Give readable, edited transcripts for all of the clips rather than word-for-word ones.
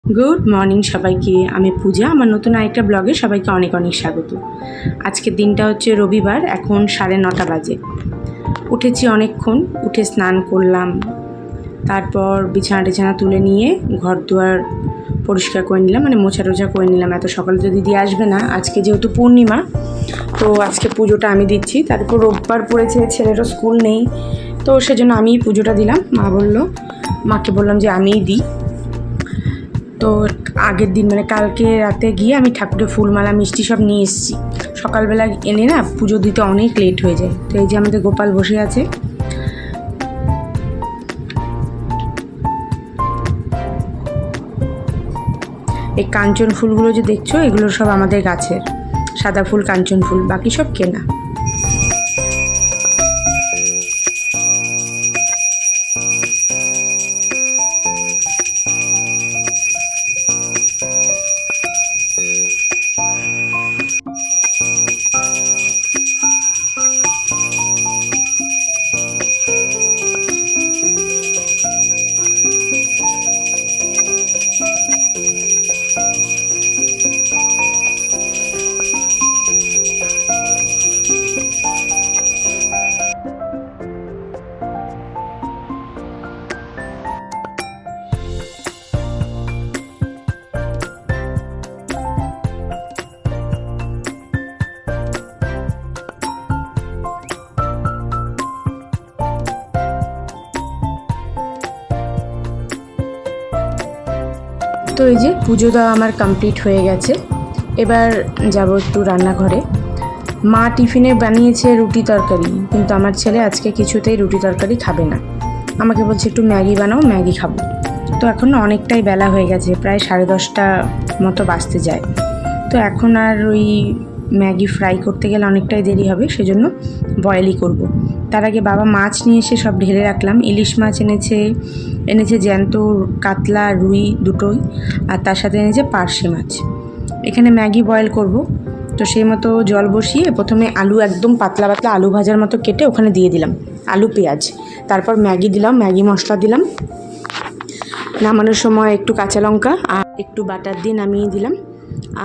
Good morning সবাইকে। আমি পূজা। আমার নতুন আরেকটা ব্লগে সবাইকে অনেক অনেক স্বাগত। আজকের দিনটা হচ্ছে রবিবার। এখন 9:30 বাজে। উঠেছি অনেকক্ষণ, উঠে স্নান করলাম, তারপর বিছানা টিছানা তুলে নিয়ে ঘর দুয়ার পরিষ্কার করে নিলাম, মানে মোছা টোছা করে নিলাম। এত সকালে তো দিদি আসবে না, আজকে যেহেতু পূর্ণিমা তো আজকে পুজোটা আমি দিচ্ছি। তারপর রোববার পড়েছে, ছেলেরও স্কুল নেই, তো সেজন্য আমিই পুজোটা দিলাম। মাকে বললাম যে আমিই দিই। তো আগের দিন মানে কালকে রাতে গিয়ে আমি ঠাকুরের ফুলমালা মিষ্টি সব নিয়ে এসেছি। সকালবেলা এনে না পুজো দিতে অনেক লেট হয়ে যায়। তো এই যে আমাদের গোপাল বসে আছে। এই কাঞ্চন ফুলগুলো যে দেখছো, এগুলো সব আমাদের গাছের সাদা ফুল, কাঞ্চন ফুল, বাকি সব কেনা। তো এই যে পুজো দেওয়া আমার কমপ্লিট হয়ে গেছে। এবার যাব একটু রান্নাঘরে। মা টিফিনে বানিয়েছে রুটি তরকারি, কিন্তু আমার ছেলে আজকে কিছুতেই রুটি তরকারি খাবে না। আমাকে বলছে একটু ম্যাগি বানাও, ম্যাগি খাবো। তো এখন অনেকটাই বেলা হয়ে গেছে, প্রায় 10:30 মতো বাজতে যায়। তো এখন আর ওই ম্যাগি ফ্রাই করতে গেলে অনেকটাই দেরি হবে, সেজন্য বয়েলই করব। তার আগে বাবা মাছ নিয়ে এসে সব ঢেলে রাখলাম। ইলিশ মাছ এনেছে জ্যান্ত কাতলা, রুই দুটোই, আর তার সাথে এনেছে পার্শে মাছ। এখানে ম্যাগি বয়েল করব। তো সেই মতো জল বসিয়ে প্রথমে আলু একদম পাতলা পাতলা আলু ভাজার মতো কেটে ওখানে দিয়ে দিলাম, আলু পেঁয়াজ। তারপর ম্যাগি দিলাম, ম্যাগি মশলা দিলাম। নামানোর সময় একটু কাঁচা লঙ্কা আর একটু বাটার দিয়ে নামিয়ে দিলাম।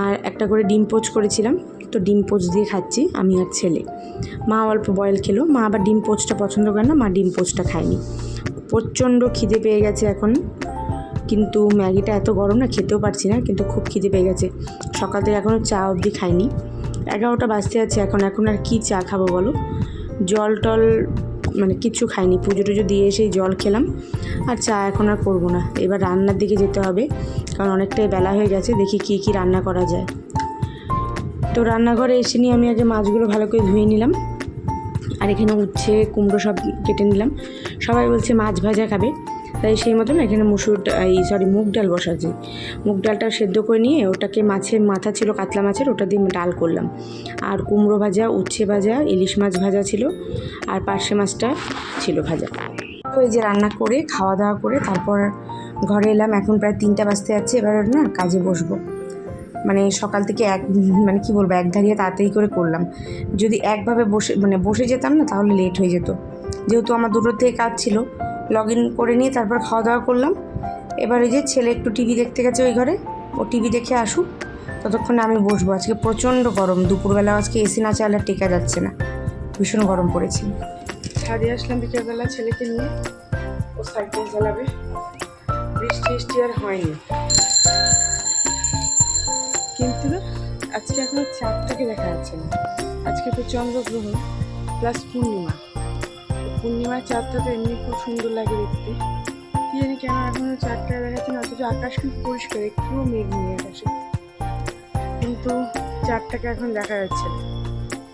আর একটা করে ডিম পোচ করেছিলাম, তো ডিম পোচ দিয়ে খাচ্ছি আমি আর ছেলে। মা অল্প বয়েল খেলো, মা আবার ডিম পোচটা পছন্দ করে না, মা ডিম পোচটা খায়নি। প্রচণ্ড খিদে পেয়ে গেছে এখন, কিন্তু ম্যাগিটা এত গরম না, খেতেও পারছি না, কিন্তু খুব খিদে পেয়ে গেছে। সকাল থেকে এখনও চা অবধি খাইনি। 11টা বাজতে যাচ্ছে এখন আর কি চা খাবো বলো। জল টল মানে কিচ্ছু খাইনি, পুজো টুজো দিয়ে এসেই জল খেলাম, আর চা এখন আর করবো না। এবার রান্নার দিকে যেতে হবে, কারণ অনেকটাই বেলা হয়ে গেছে। দেখি কি রান্না করা যায়। তো রান্নাঘরে এসে নিয়ে আমি আগে মাছগুলো ভালো করে ধুয়ে নিলাম, আর এখানে উচ্ছে কুমড়ো সব কেটে নিলাম। সবাই বলছে মাছ ভাজা খাবে, তাই সেই মতন এখানে মুগ ডাল বসাচ্ছি। মুগ ডালটা সেদ্ধ করে নিয়ে ওটাকে, মাছের মাথা ছিল কাতলা মাছের, ওটা দিয়ে ডাল করলাম। আর কুমড়ো ভাজা, উচ্ছে ভাজা, ইলিশ মাছ ভাজা ছিল, আর পার্শে মাছটা ছিল ভাজা। তো এই যে রান্না করে খাওয়া দাওয়া করে তারপর ঘরে এলাম। এখন প্রায় 3টা বাজতে যাচ্ছে। এবার না কাজে বসবো। মানে সকাল থেকে কি বলবো, এক ধারিয়ে তাড়াতাড়ি করে করলাম। যদি একভাবে বসে যেতাম না, তাহলে লেট হয়ে যেত। যেহেতু আমার দুটোর থেকে কাজ ছিল, লগ ইন করে নিয়ে তারপর খাওয়া দাওয়া করলাম। এবার ওই যে ছেলে একটু টিভি দেখতে গেছে ওই ঘরে, ও টিভি দেখে আসুক, ততক্ষণে আমি বসবো। আজকে প্রচণ্ড গরম, দুপুরবেলা আজকে এসি না চালালে টেকা যাচ্ছে না, ভীষণ গরম পড়েছে। ছাদে আসলাম বিকেলবেলা ছেলেকে নিয়ে, ও সাইকেল চালাবে। বৃষ্টি আর হয়নি, কিন্তু না আজকে এখনো চাঁদটাকে দেখা যাচ্ছে না। আজকে তো চন্দ্রগ্রহণ প্লাস পূর্ণিমার চাঁদটা তো এমনি খুব সুন্দর লাগে দেখতে। কি জানি কেন এখনো চাঁদটা দেখাচ্ছে না, অথচ আকাশ কিন্তু পরিষ্কার, একটুও মেঘ নেই আকাশে, কিন্তু চাঁদটাকে এখন দেখা যাচ্ছে না।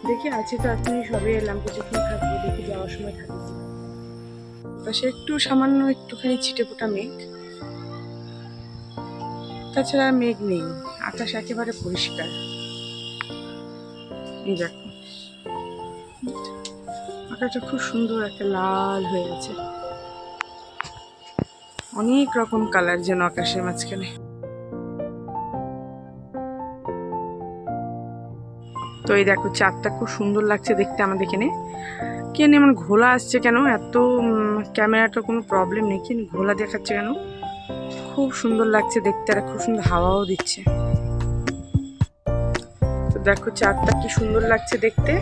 দেখি আছে তো এখনই সবে এলাম, কিছুক্ষণ থাকবো, দেখি যাওয়ার সময় থাকবো। পাশে সামান্য একটুখানি ছিটে ফোটা মেঘ, তাছাড়া মেঘ নেই, আকাশ একেবারে পরিষ্কার। এই দেখো আকাশটা খুব সুন্দর, একটা লাল হয়ে আছে, অনেক রকম কালার যেন আকাশের মাঝখানে। তো এই দেখো চাঁদটা খুব সুন্দর লাগছে দেখতে আমাদের এখানে। কি জানি এমন ঘোলা আসছে কেন, এত ক্যামেরাটা কোনো প্রবলেম নেই, কিন্তু ঘোলা দেখাচ্ছে কেন। খুব সুন্দর লাগছে দেখতে, আর খুব সুন্দর হাওয়াও দিচ্ছে। তো দেখো চাঁদটা কি সুন্দর লাগছে দেখতে।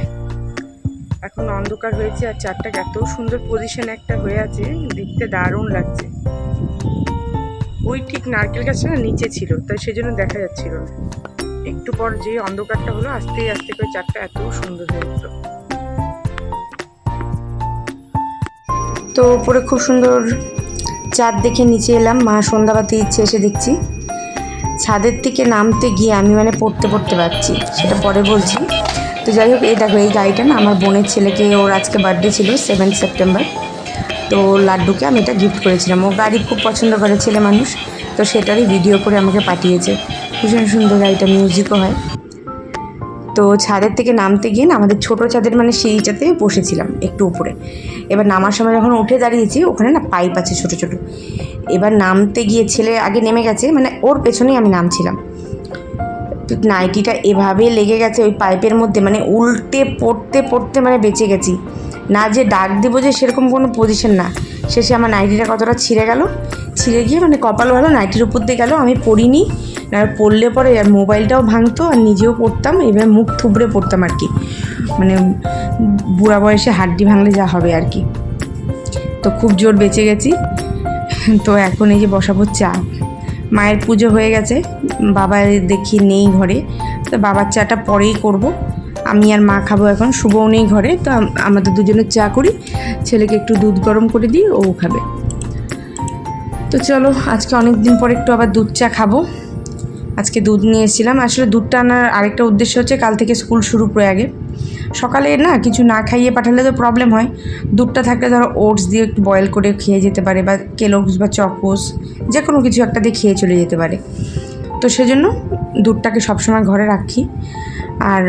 এখন অন্ধকার হয়েছে আর চাঁদটা এত সুন্দর পজিশনে একটা হয়ে আছে, দেখতে দারুণ লাগছে। ওই ঠিক নারকেল গাছটা না নিচে ছিল, তাই সেজন্য দেখা যাচ্ছিল না। একটু পর যে অন্ধকারটা হলো আস্তে আস্তে করে চাঁদটা এত সুন্দর হয়ে গেল। তো উপরে খুব সুন্দর চাঁদ দেখে নিচে এলাম, মা সন্ধ্যাবাতি ইচ্ছে এসে দেখছি। ছাদের থেকে নামতে গিয়ে আমি মানে পড়তে পারছি, সেটা পরে বলছি। তো যাই হোক, এই দেখো এই গাড়িটা না আমার বোনের ছেলেকে, ওর আজকে বার্থডে ছিল 7 সেপ্টেম্বর। তো লাড্ডুকে আমি এটা গিফট করেছিলাম। ও গাড়ি খুব পছন্দ করে, ছেলে মানুষ, তো সেটারই ভিডিও করে আমাকে পাঠিয়েছে। ভীষণ সুন্দর গাড়িটা, মিউজিকও হয়। তো ছাদের থেকে নামতে গিয়ে না আমাদের ছোটো ছাদের মানে সেইটাতে বসেছিলাম একটু উপরে। এবার নামার সময় যখন উঠে দাঁড়িয়েছি, ওখানে না পাইপ আছে ছোটো ছোটো। এবার নামতে গিয়ে ছেলে আগে নেমে গেছে, মানে ওর পেছনেই আমি নামছিলাম। নাইটিটা এভাবে লেগে গেছে ওই পাইপের মধ্যে, মানে উল্টে পড়তে মানে বেঁচে গেছি। না যে ডাক দেবো যে সেরকম কোনো পজিশন না। শেষে আমার নাইটিটা কতটা ছিঁড়ে গিয়ে মানে কপাল ভালো নাইটির উপর দিয়ে গেল, আমি পড়িনি। না পড়লে পরে আর মোবাইলটাও ভাঙতো আর নিজেও পড়তাম, এবার মুখ থুবড়ে পড়তাম আর কি, মানে বুড়া বয়সে হাড্ডি ভাঙলে যা হবে আর কি। তো খুব জোর বেঁচে গেছি। তো এখন এই যে বসাবো চা। মায়ের পুজো হয়ে গেছে, বাবা দেখি নেই ঘরে, তো বাবার চাটা পরেই করব। আমি আর মা খাবো এখন, শুভও নেই ঘরে, তো আমাদের দুজনের চা করি। ছেলেকে একটু দুধ গরম করে দিই, ও খাবে। তো চলো, আজকে অনেক দিন পর একটু আবার দুধ চা খাবো। আজকে দুধ নিয়ে এসেছিলাম। আসলে দুধটা আনার আরেকটা উদ্দেশ্য হচ্ছে, কাল থেকে স্কুল শুরু প্রয়াগে। সকালে না কিছু না খাইয়ে পাঠালে তো প্রবলেম হয়। দুধটা থাকলে ধরো ওটস দিয়ে একটু বয়েল করে খেয়ে যেতে পারে, বা কেলগস বা চকোস যে কোনো কিছু একটা দিয়ে খেয়ে চলে যেতে পারে। তো সেজন্য দুধটাকে সবসময় ঘরে রাখি। আর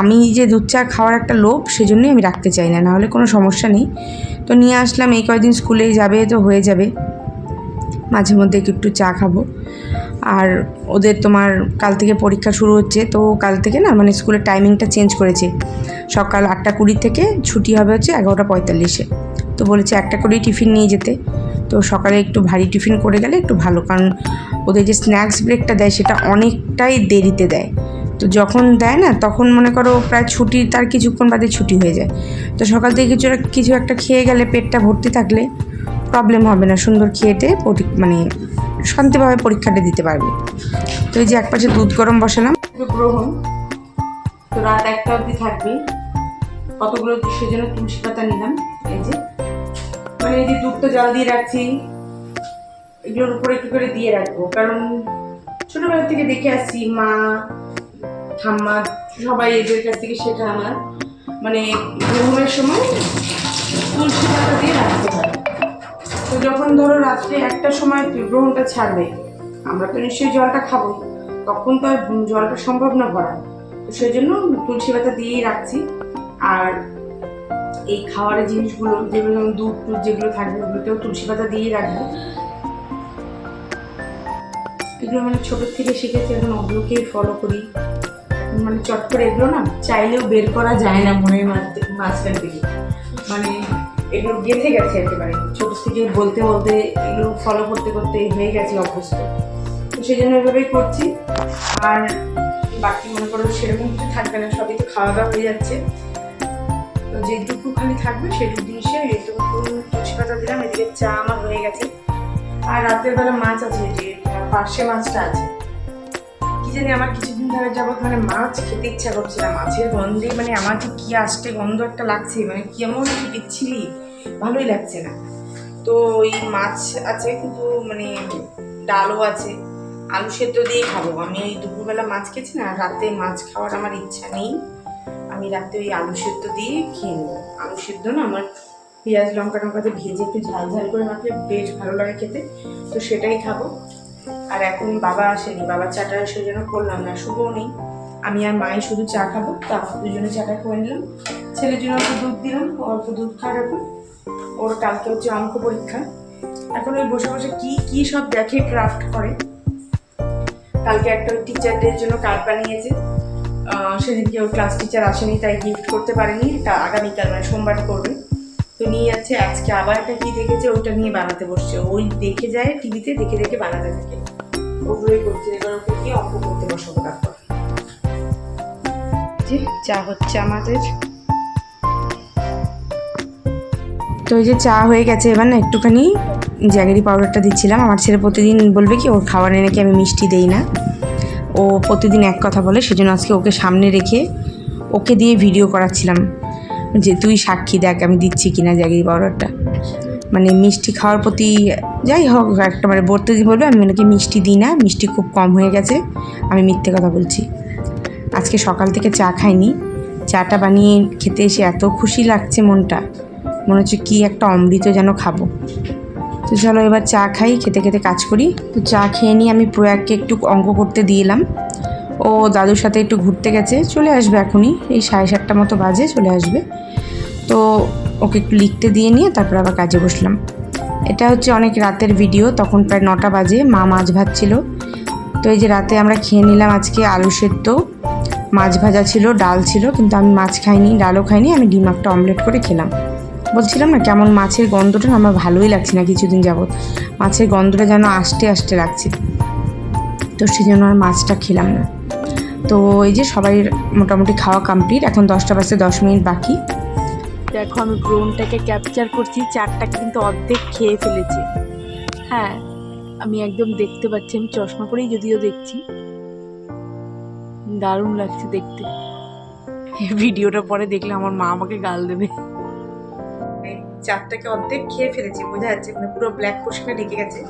আমি যে দুধ চা খাওয়ার একটা লোভ, সেজন্যই আমি রাখতে চাই না, নাহলে কোনো সমস্যা নেই। তো নিয়ে আসলাম, এই কয়েকদিন স্কুলেই যাবে, তো হয়ে যাবে। মাঝে মধ্যে একটু চা খাবো। আর ওদের তোমার কাল থেকে পরীক্ষা শুরু হচ্ছে, তো কাল থেকে না মানে স্কুলের টাইমিংটা চেঞ্জ করেছে। সকাল 8:20 থেকে ছুটি হবে হচ্ছে 11:45-এ। তো বলেছে একটা করেই টিফিন নিয়ে যেতে। তো সকালে একটু ভারী টিফিন করে গেলে একটু ভালো, কারণ ওদের যে স্ন্যাক্স ব্রেকটা দেয় সেটা অনেকটাই দেরিতে দেয়। তো যখন দেয় না, তখন মনে করো প্রায় ছুটি তার কিছুক্ষণ বাদে ছুটি হয়ে যায়। তো সকাল থেকে কিছু একটা খেয়ে গেলে, পেটটা ভর্তি থাকলে প্রবলেম হবে না, সুন্দর খেয়েতে মানে শান্তিভাবে পরীক্ষাটা দিতে পারবে। তো এই যে একপাশে দুধ গরম বসালাম, গ্রহণ তো রাত 1টা অবধি থাকবে। কতগুলো সেজন্য তুলসী পাতা নিলাম। এই যে মানে এই যে দুধটা জল দিয়ে রাখছি, এগুলোর উপরে একটু করে দিয়ে রাখবো, কারণ ছোটবেলা থেকে দেখে আসছি মা ঠাম্মা সবাই এদের কাছ থেকে শেখা আমার, মানে গ্রহণের সময় তুলসী পাতা দিয়ে রাখতে হয়। তো যখন ধরো রাত্রে 1টার সময় গ্রহণটা ছাড়বে, আমরা তো নিশ্চয়ই জলটা খাবো, তখন তো আর জলটা সম্ভব না ভরা। তো সেই জন্য তুলসী পাতা দিয়েই রাখছি। আর এই খাওয়ারের জিনিসগুলো যেগুলো যেমন দুধ যেগুলো থাকবে, ওগুলোতেও তুলসী পাতা দিয়েই রাখবো। এগুলো মানে ছোটোর থেকে শিখেছি, এখন ওগুলোকেই ফলো করি। মানে চট করে এগুলো না চাইলেও বের করা যায় না মনের মাঝখান থেকে, মানে এগুলো গেঁথে গেছে একেবারে ছোটো থেকে বলতে এগুলো ফলো করতে হয়ে গেছে অভ্যস্ত। তো সেই জন্য এভাবেই করছি। আর বাকি মনে করো সেরকম কিছু থাকবে না, সবই তো খাওয়া দাওয়া হয়ে যাচ্ছে। তো যেটুকু খালি থাকবে সেটুকু জিনিসে এইটুকু তুলসী পাতা দিলাম। এদিকে চা আমার হয়ে গেছে। আর রাতের বেলা মাছ আছে, যে পার্শে মাছটা আছে, কি জানি আমার কিছুদিন ধরে যাবত মানে মাছ খেতে ইচ্ছা করছে না। মাছের গন্ধে মানে আমার যে কি আসতে গন্ধ একটা লাগছে, মানে কেমন বিচ্ছিরি, ভালোই লাগছে না। তো ওই মাছ আছে, কিন্তু মানে ডালও আছে, আলু সেদ্ধ দিয়ে খাবো। আমি ওই দুপুরবেলা মাছ খেয়েছি না, রাতে মাছ খাওয়ার আমার ইচ্ছা নেই। আমি রাতে ওই আলু সেদ্ধ দিয়ে খেয়ে নেবো। আলু সেদ্ধ না আমার পেঁয়াজ লঙ্কাতে ভেজে একটু ঝাল করে মাখলে বেশ ভালো লাগে খেতে, তো সেটাই খাবো। আর এখন বাবা আসেনি, বাবার চাটা সেজন্য করলাম না, শুভও নেই, আমি আর মাই শুধু চা খাবো। তো আমরা দুজনে চাটা করে নিলাম। ছেলের জন্য অল্প দুধ দিলাম, অল্প দুধ খাওয়ার। এখন ওর কালকে হচ্ছে অঙ্ক পরীক্ষা। এখন ওই বসে বসে কি সব দেখে, ক্রাফট করে। কালকে একটা টিচারদের জন্য কার্ড বানিয়েছে, সেদিনকে ওর ক্লাস টিচার আসেনি, তাই গিফট করতে পারেনি। এটা আগামীকাল মানে সোমবার করবে। তো নিয়ে যাচ্ছে। আজকে আবার একটা কি দেখেছে, ওটা নিয়ে বানাতে বসছে। ওই দেখে যায় টিভিতে, দেখে দেখে বানাতে থাকে, ওগুলোই করছে। এবার ওকে কি অঙ্ক করতে বসাবো। তারপর যে চা হচ্ছে আমাদের। তো ওই যে চা হয়ে গেছে, এবার না একটুখানি জ্যাগেরি পাউডারটা দিচ্ছিলাম। আমার ছেলে প্রতিদিন বলবে কি ওর খাবারে নাকি আমি মিষ্টি দেই না, ও প্রতিদিন এক কথা বলে। সেজন্য আজকে ওকে সামনে রেখে ওকে দিয়ে ভিডিও করাচ্ছিলাম যে তুই সাক্ষী দেখ আমি দিচ্ছি কিনা জ্যাগেরি পাউডারটা। মানে মিষ্টি খাওয়ার প্রতি যাই হোক একটা মানে প্রতিদিন বলবে আমি নাকি মিষ্টি দিই না, মিষ্টি খুব কম হয়ে গেছে, আমি মিথ্যে কথা বলছি। আজকে সকাল থেকে চা খাইনি, চাটা বানিয়ে খেতে এসে এত খুশি লাগছে, মনে হচ্ছে কি একটা অমৃত যেন খাবো। তো চলো এবার চা খাই, খেতে খেতে কাজ করি। তো চা খেয়ে নিয়ে আমি প্রয়াগকে একটু অঙ্ক করতে দিলাম। ও দাদুর সাথে একটু ঘুরতে গেছে, চলে আসবে এখনই, এই 7:30 মতো বাজে চলে আসবে। তো ওকে একটু লিখতে দিয়ে নিয়ে তারপর আবার কাজে বসলাম। এটা হচ্ছে অনেক রাতের ভিডিও, তখন প্রায় 9টা বাজে। মা মাছ ভাজছিল। তো এই যে রাতে আমরা খেয়ে নিলাম আজকে আলু সেদ্ধ, মাছ ভাজা ছিল, ডাল ছিল, কিন্তু আমি মাছ খাইনি, ডালও খাইনি, আমি ডিম একটা অমলেট করে খেলাম। বলছিলাম না কেমন মাছের গন্ধটা আমার ভালোই লাগছে না কিছুদিন যাবত, মাছের গন্ধটা যেন আস্তে আস্তে লাগছে, তো সেই জন্য আর মাছটা খেলাম না। তো এই যে সবাই মোটামুটি খাওয়া কমপ্লিট, এখন 10টা বাজতে 10 মিনিট বাকি। দেখো আমি গ্রোনটাকে ক্যাপচার করছি, চারটা কিন্তু অর্ধেক খেয়ে ফেলেছে। হ্যাঁ আমি একদম দেখতে পাচ্ছি, আমি চশমা পরেই যদিও দেখছি, দারুণ লাগছে দেখতে। এই ভিডিওটা পরে দেখলে আমার মা আমাকে গাল দেবে। চারটাকে অর্ধেক খেয়ে ফেলেছে, বোঝা যাচ্ছে মানে পুরো ব্ল্যাক পোশাকে ঢেকে গেছে।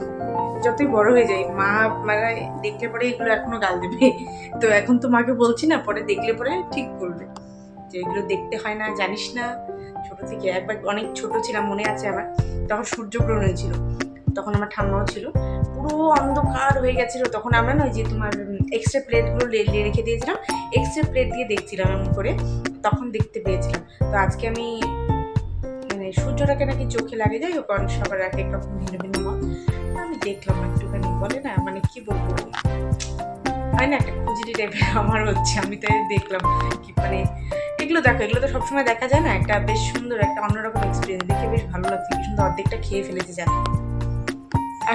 যতই বড় হয়ে যায় মা মানে দেখলে পরে এগুলো এখনো গাল দেবে। তো এখন তো মাকে বলছি না, পরে দেখলে পরে ঠিক বলবে যে এগুলো দেখতে হয় না, জানিস না। ছোট থেকে একবার অনেক ছোট ছিলাম মনে আছে আমার, তখন সূর্যগ্রহণ হয়েছিল, তখন আমার ঠাম্মাও ছিল, পুরো অন্ধকার হয়ে গেছিল। তখন আমরা নয় যে তোমার এক্সট্রা প্লেটগুলো রেখে দিয়েছিলাম, এক্সট্রা প্লেট দিয়ে দেখছিলাম এমন করে, তখন দেখতে পেয়েছিলাম। তো আজকে আমি মানে সূর্যটাকে নাকি চোখে লাগে, যাই হোক সবার এক এক রকম ভিন্ন ভিন্ন মত, আমি দেখলাম একটুখানি, বলে না মানে কি বলবো, হয় না একটা খুঁজলি টাইপের আমার হচ্ছে। আমি তাই দেখলাম কি মানে এগুলো দেখো, এগুলো তো সবসময় দেখা যায় না, একটা বেশ সুন্দর একটা অন্যরকম এক্সপিরিয়েন্স, দেখে বেশ ভালো লাগছে, কি সুন্দর অর্ধেকটা খেয়ে ফেলেছে যা।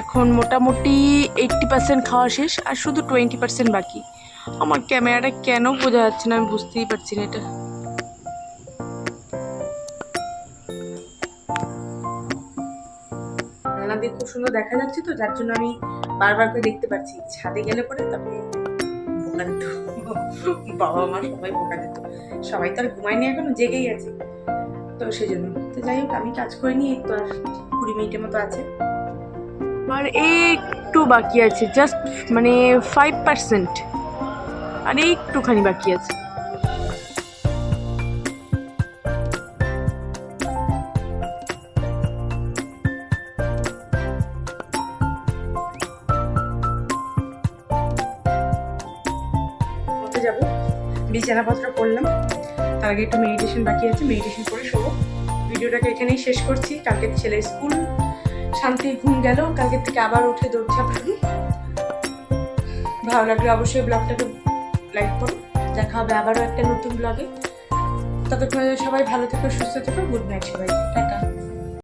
এখন মোটামুটি 80% খাওয়া শেষ, আর শুধু 20% বাকি। আমার ক্যামেরাটা কেন বোঝা যাচ্ছে না আমি বুঝতেই পারছি না। এটা জানলা দিয়ে খুব সুন্দর দেখা যাচ্ছে, তো যার জন্য আমি বারবার করে দেখতে পাচ্ছি। ছাদে গেলে পরে তারপরে বোকা দিত, বাবা মা সবাই বোকা দিত, সবাই তো আর ঘুমায়নি, এখনো জেগেই আছে, তো সেই জন্য। তো যাই হোক আমি কাজ করে নিই, তো আর 20 মিনিটের মতো আছে, আর একটু বাকি আছে, জাস্ট মানে 5%, আর একটুখানি বাকি আছে। যাব বিছানাপত্র করলাম, তার আগে একটু মেডিটেশন বাকি আছে, মেডিটেশন করে শোবো। ভিডিওটাকে এখানেই শেষ করছি। কালকে ছেলের স্কুল, শান্তি ঘুম গেল, কালকের থেকে আবার উঠে দৌড়ঝাঁপ শুরু। ভালো লাগলে অবশ্যই ব্লগটাকে লাইক করো, দেখা হবে আবারও একটা নতুন ব্লগে। ততক্ষণ সবাই ভালো থেকো, সুস্থ থেকো, গুড নাইট সবাই, টাটা।